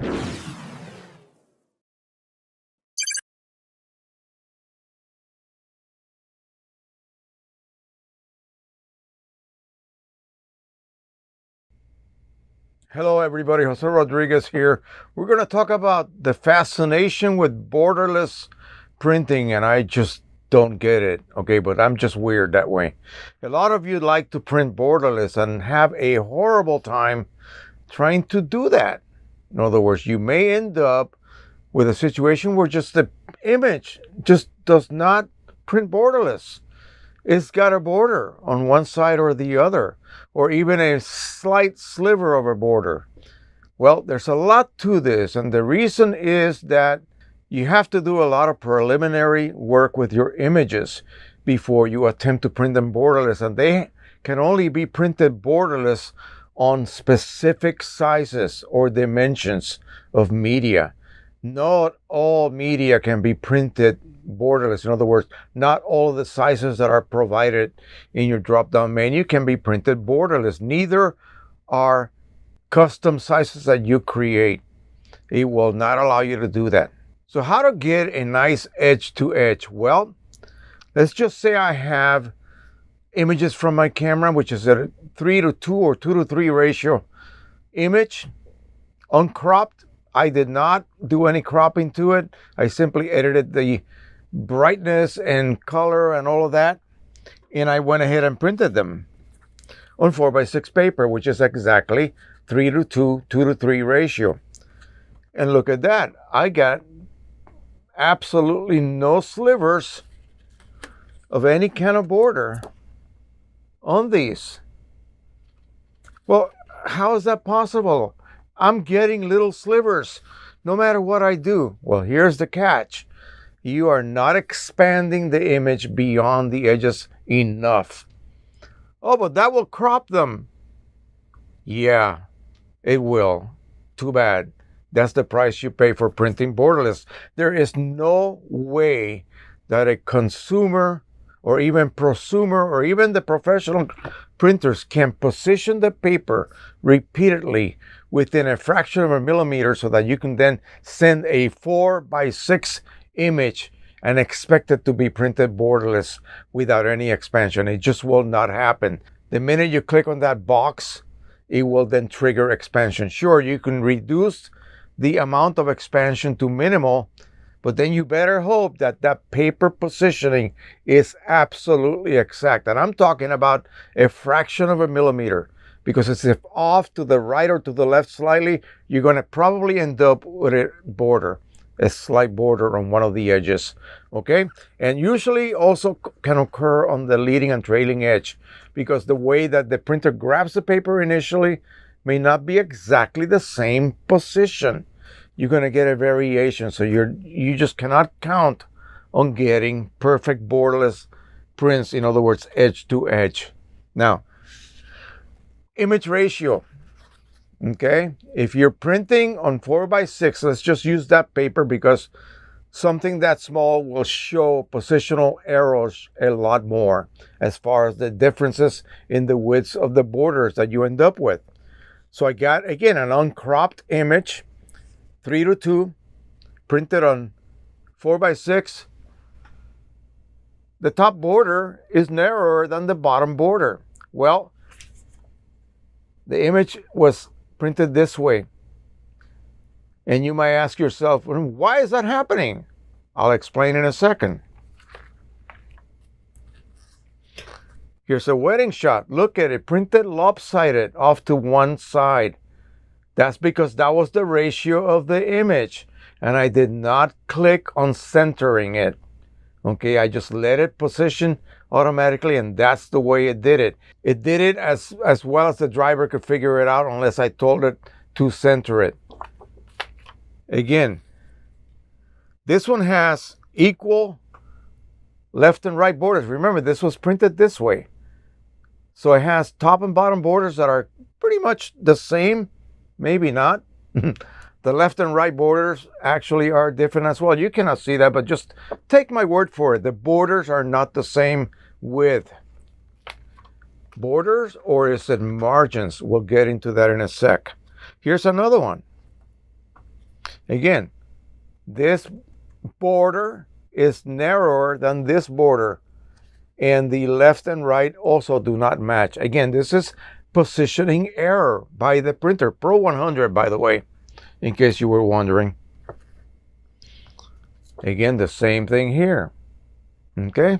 Hello everybody, Jose Rodriguez here. We're going to talk about the fascination with borderless printing, and I just don't get it, okay, but I'm just weird that way. A lot of you like to print borderless and have a horrible time trying to do that. In other words, you may end up with a situation where just the image just does not print borderless. It's got a border on one side or the other, or even a slight sliver of a border. Well, there's a lot to this, and the reason is that you have to do a lot of preliminary work with your images before you attempt to print them borderless, and they can only be printed borderless on specific sizes or dimensions of media. Not all media can be printed borderless. In other words, not all of the sizes that are provided in your drop-down menu can be printed borderless. Neither are custom sizes that you create. It will not allow you to do that. So how to get a nice edge to edge? Well, let's just say I have images from my camera, which is a 3:2 or 2:3 ratio image, uncropped. I did not do any cropping to it. I simply edited the brightness and color and all of that, and I went ahead and printed them on 4x6 paper, which is exactly 3:2, 2:3 ratio. And look at that. I got absolutely no slivers of any kind of border on these. Well, how is that possible? I'm getting little slivers no matter what I do. Well, here's the catch. You are not expanding the image beyond the edges enough. Oh, but that will crop them. Yeah, it will. Too bad. That's the price you pay for printing borderless. There is no way that a consumer or even prosumer or even the professional printers can position the paper repeatedly within a fraction of a millimeter so that you can then send a 4x6 image and expect it to be printed borderless without any expansion. It just will not happen. The minute you click on that box, it will then trigger expansion. Sure, you can reduce the amount of expansion to minimal, but then you better hope that that paper positioning is absolutely exact. And I'm talking about a fraction of a millimeter, because if off to the right or to the left slightly, you're going to probably end up with a border, a slight border on one of the edges, okay? And usually also can occur on the leading and trailing edge, because the way that the printer grabs the paper initially may not be exactly the same position. You're going to get a variation, so you just cannot count on getting perfect borderless prints, in other words, edge to edge. Now, image ratio. Okay, if you're printing on 4x6, let's just use that paper because something that small will show positional errors a lot more as far as the differences in the widths of the borders that you end up with. So I got, again, an uncropped image, 3:2, printed on 4x6. The top border is narrower than the bottom border. Well, the image was printed this way. And you might ask yourself, why is that happening? I'll explain in a second. Here's a wedding shot. Look at it, printed lopsided off to one side. That's because that was the ratio of the image. And I did not click on centering it. Okay, I just let it position automatically, and that's the way it did it. It did it as well as the driver could figure it out, unless I told it to center it. Again, this one has equal left and right borders. Remember, this was printed this way. So it has top and bottom borders that are pretty much the same, maybe not. The left and right borders actually are different as well. You cannot see that, but just take my word for it. The borders are not the same width. Borders, or is it margins? We'll get into that in a sec. Here's another one. Again, this border is narrower than this border, and the left and right also do not match. Again, this is positioning error by the printer. Pro-100, by the way, in case you were wondering. Again, the same thing here. Okay?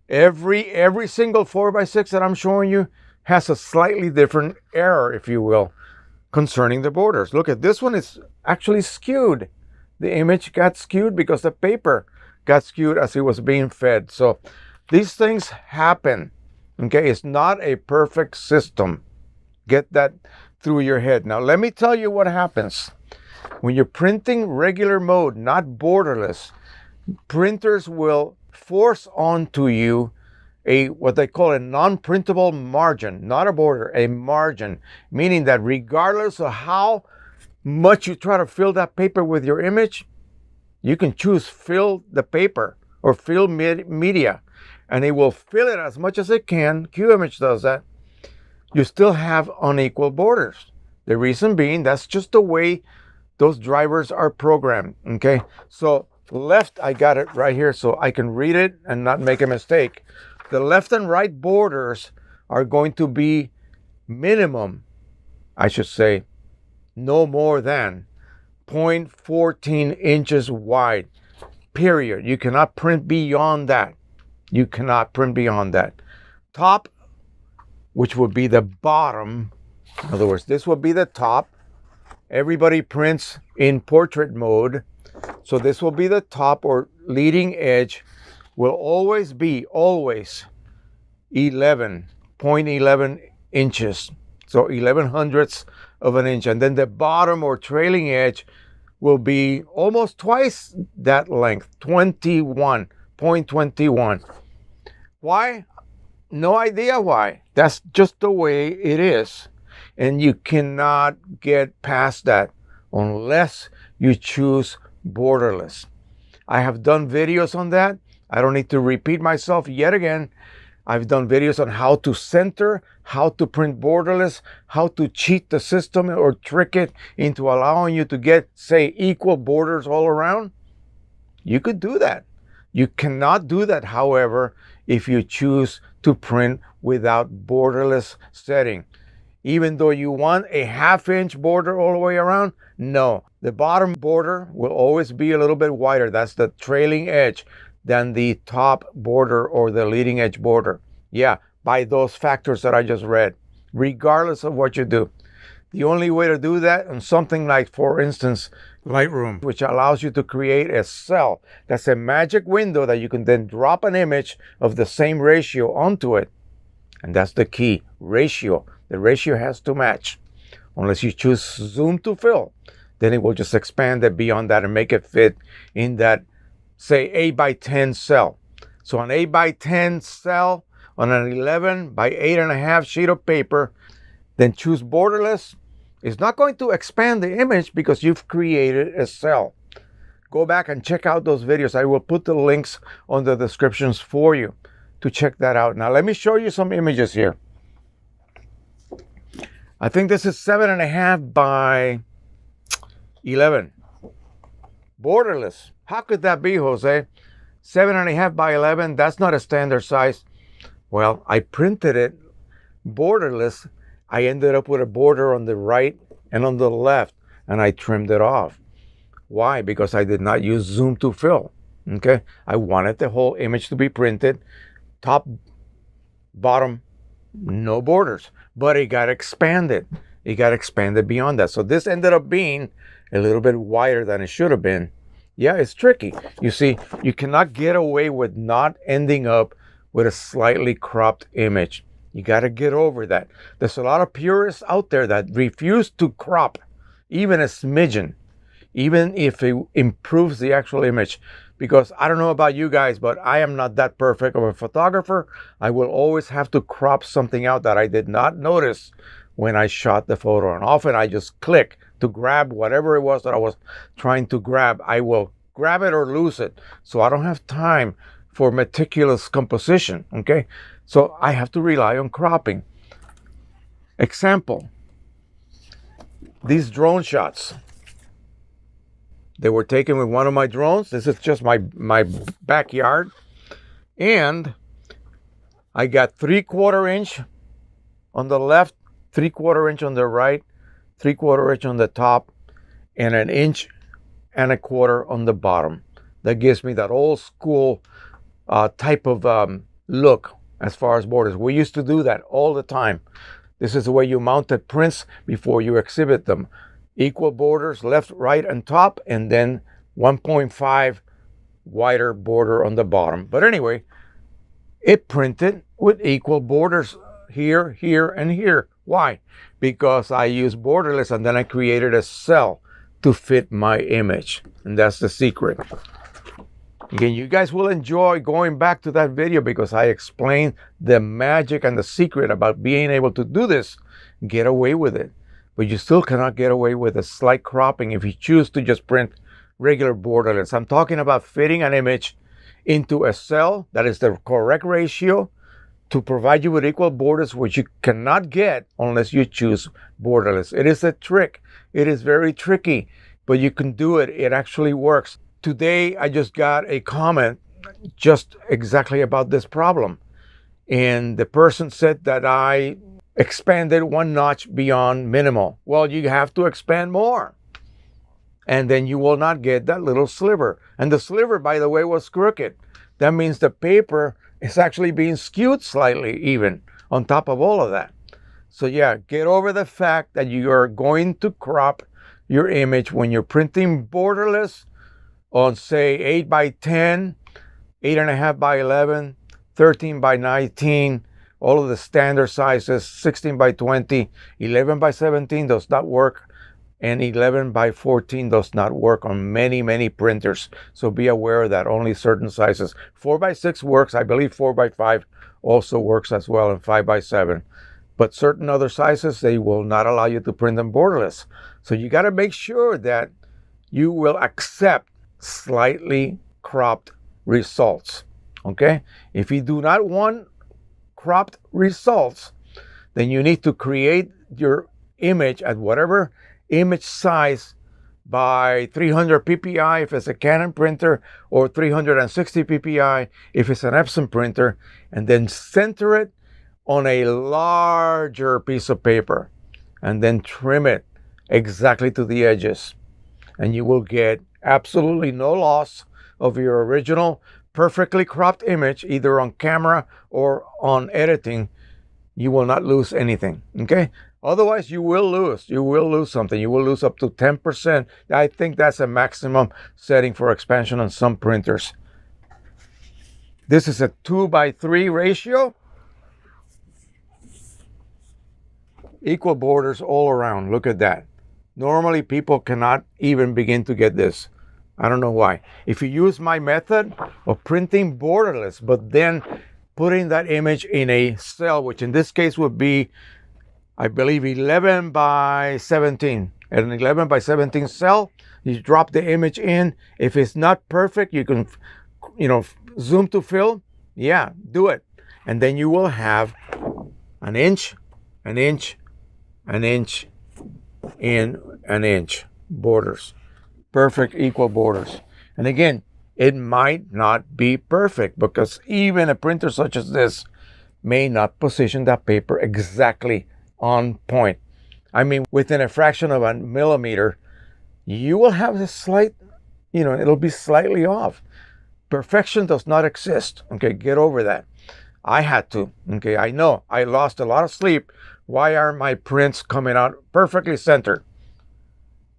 Every single 4x6 that I'm showing you has a slightly different error, if you will, concerning the borders. Look at this one, is actually skewed. The image got skewed because the paper got skewed as it was being fed. So these things happen. Okay, it's not a perfect system. Get that through your head. Now let me tell you what happens when you're printing regular mode, not borderless. Printers will force onto you a what they call a non-printable margin, not a border, a margin, meaning that regardless of how much you try to fill that paper with your image, you can choose fill the paper or fill media, and it will fill it as much as it can. Qimage does that. You still have unequal borders. The reason being, that's just the way those drivers are programmed. Okay, so left, I got it right here so I can read it and not make a mistake. The left and right borders are going to be minimum, I should say, no more than 0.14 inches wide, period. You cannot print beyond that. You cannot print beyond that. Top, which would be the bottom, in other words, this would be the top. Everybody prints in portrait mode, so this will be the top, or leading edge will always be 0.11 inches, so 11 hundredths of an inch. And then the bottom or trailing edge will be almost twice that length, 21.21. Why? No idea why. That's just the way it is. And you cannot get past that unless you choose borderless. I have done videos on that. I don't need to repeat myself yet again. I've done videos on how to center, how to print borderless, how to cheat the system or trick it into allowing you to get, say, equal borders all around. You could do that. You cannot do that, however, if you choose to print without borderless setting. Even though you want a 1/2 inch border all the way around, no. The bottom border will always be a little bit wider. That's the trailing edge than the top border or the leading edge border. Yeah, by those factors that I just read, regardless of what you do. The only way to do that on something like, for instance, Lightroom, which allows you to create a cell. That's a magic window that you can then drop an image of the same ratio onto it. And that's the key, ratio. The ratio has to match. Unless you choose zoom to fill, then it will just expand it beyond that and make it fit in that, say, 8x10 cell. So an 8x10 cell on an 11x8.5 sheet of paper, then choose borderless. It's not going to expand the image because you've created a cell. Go back and check out those videos. I will put the links on the descriptions for you to check that out. Now let me show you some images here. I think this is 7.5 by 11. Borderless. How could that be, Jose? 7.5 by 11, that's not a standard size. Well, I printed it borderless. I ended up with a border on the right and on the left, and I trimmed it off. Why? Because I did not use zoom to fill. Okay? I wanted the whole image to be printed, top, bottom, no borders. But it got expanded. It got expanded beyond that. So this ended up being a little bit wider than it should have been. Yeah, it's tricky. You see, you cannot get away with not ending up with a slightly cropped image. You got to get over that. There's a lot of purists out there that refuse to crop even a smidgen, even if it improves the actual image. Because I don't know about you guys, but I am not that perfect of a photographer. I will always have to crop something out that I did not notice when I shot the photo. And often I just click to grab whatever it was that I was trying to grab. I will grab it or lose it. So I don't have time for meticulous composition, okay? So I have to rely on cropping. Example, these drone shots. They were taken with one of my drones. This is just my backyard. And I got 3/4 inch on the left, 3/4 inch on the right, 3/4 inch on the top, and 1.25 inches on the bottom. That gives me that old school type of look as far as borders. We used to do that all the time. This is the way you mounted prints before you exhibit them. Equal borders, left, right, and top, and then 1.5 wider border on the bottom. But anyway, it printed with equal borders here, here, and here. Why? Because I used borderless, and then I created a cell to fit my image. And that's the secret. Again, you guys will enjoy going back to that video because I explained the magic and the secret about being able to do this, get away with it. But you still cannot get away with a slight cropping if you choose to just print regular borderless. I'm talking about fitting an image into a cell that is the correct ratio to provide you with equal borders, which you cannot get unless you choose borderless. It is a trick. It is very tricky, but you can do it. It actually works. Today, I just got a comment just exactly about this problem. And the person said that I expanded 1 notch beyond minimal. Well, you have to expand more. And then you will not get that little sliver. And the sliver, by the way, was crooked. That means the paper is actually being skewed slightly even on top of all of that. So yeah, get over the fact that you are going to crop your image when you're printing borderless on, say, 8 by 10, 8.5 by 11, 13 by 19, all of the standard sizes, 16 by 20, 11 by 17 does not work, and 11 by 14 does not work on many printers. So be aware that only certain sizes. 4 by 6 works. I believe 4 by 5 also works as well, and 5 by 7. But certain other sizes, they will not allow you to print them borderless. So you got to make sure that you will accept slightly cropped results. Okay? If you do not want cropped results, then you need to create your image at whatever image size by 300 ppi if it's a Canon printer, or 360 ppi if it's an EPSON printer, and then center it on a larger piece of paper and then trim it exactly to the edges, and you will get absolutely no loss of your original perfectly cropped image, either on camera or on editing. You will not lose anything, okay? Otherwise, you will lose. You will lose something. You will lose up to 10%. I think that's a maximum setting for expansion on some printers. This is a 2 by 3 ratio. Equal borders all around. Look at that. Normally, people cannot even begin to get this. I don't know why. If you use my method of printing borderless, but then putting that image in a cell, which in this case would be, I believe, 11 by 17. An 11 by 17 cell, you drop the image in. If it's not perfect, you can, zoom to fill. Yeah, do it. And then you will have 1 inch, 1 inch, 1 inch, and 1 inch borders. Perfect equal borders. And again, it might not be perfect because even a printer such as this may not position that paper exactly on point. I mean, within a fraction of a millimeter, you will have a slight, it'll be slightly off. Perfection does not exist. Okay, get over that. I had to. Okay, I know I lost a lot of sleep. Why aren't my prints coming out perfectly centered?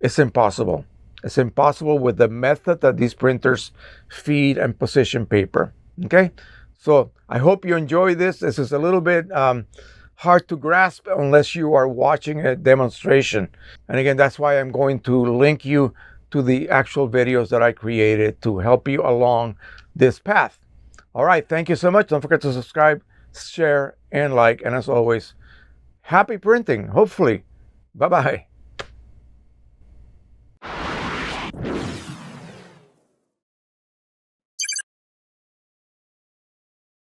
It's impossible. It's impossible with the method that these printers feed and position paper. Okay, so I hope you enjoy this. This is a little bit hard to grasp unless you are watching a demonstration. And again, that's why I'm going to link you to the actual videos that I created to help you along this path. All right, thank you so much. Don't forget to subscribe, share, and like. And as always, happy printing, hopefully. Bye-bye.